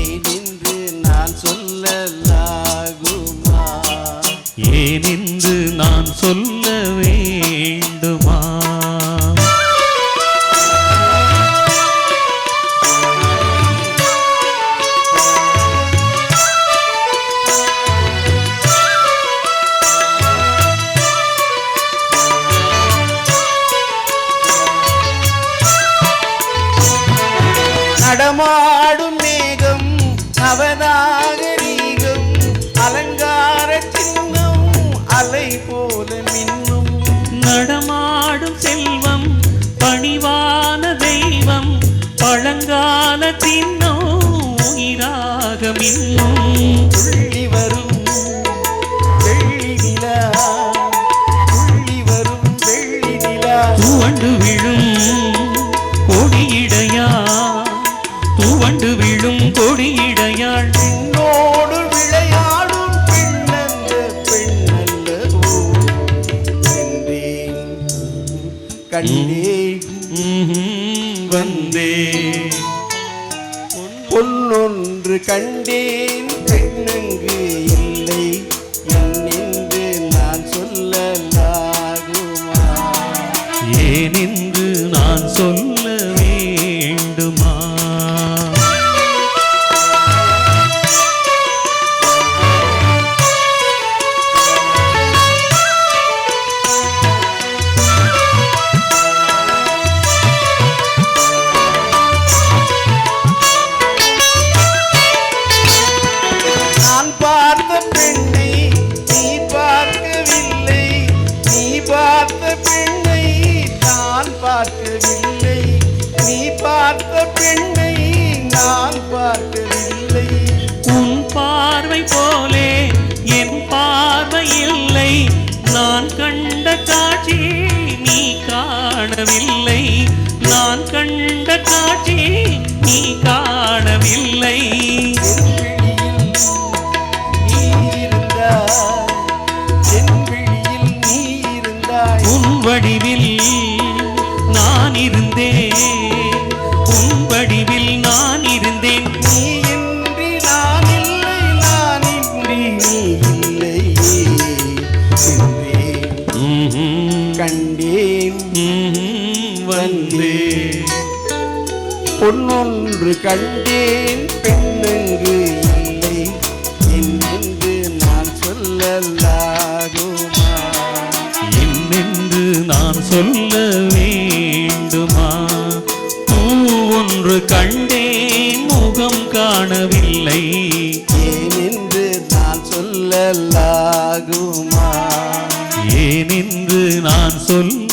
ஏனென்று நான் சொல்லலாகுமா? ஏனென்று நான் சொல்ல வேண்டுமா? நடமாடும் மேகம் நவநாகரீகம் அலங்கார சின்னம் அலை போல மின்னும். நடமாடும் செல்வம் பணிவான தெய்வம் பழங்கால தின்னம் உயிராக மின்னும். துள்ளி வரும் வெள்ளி நிலா, துள்ளி வரும் வெள்ளி நிலா, துவண்டு விழும் கொடியிடையா, துவண்டு விழும் கொடியிடையாள். பெண்ணோடு விளையாடும் பெண்ணல்ல பெண்ணல்லவோ என்றேன் கண்டேன் வந்தேன். பொன்னொன்று கண்டேன் பெண்ணங்கு இல்லை என்னென்று நான் சொல்லலாகுமா? ஏனென்று நான் சொல்ல வேண்டுமா? நான் பார்த்த பெண்ணை நீ பார்க்கவில்லை, நீ பார்த்த பெண்ணை நான் பார்க்கவில்லை, நீ பார்த்த பெண்ணை நான் பார்க்கவில்லை. உன் பார்வை போலே என் பார்வை இல்லை, நான் கண்ட காட்சி நீ காணவில்லை, நான் கண்ட காட்சி நீ காணவில்லை. உன் வடிவில் நான் இருந்தேன், உன் வடிவில் நான் இருந்தேன். நீ இன்றி நான் இல்லை, நான் இன்றி நீ இல்லை என்றேன் கண்டேன் வந்தேன். பொன்னொன்று கண்டேன் பெண்ணங்கு இல்லை என்னென்று நான் சொல்லலாகுமா? என்னென்று நான் சொல்ல வேண்டுமா? பூ ஒன்று கண்டேன் முகம் காணவில்லை, ஏனென்று நான் சொல்லலாகுமா? ஏனென்று நான் சொல்ல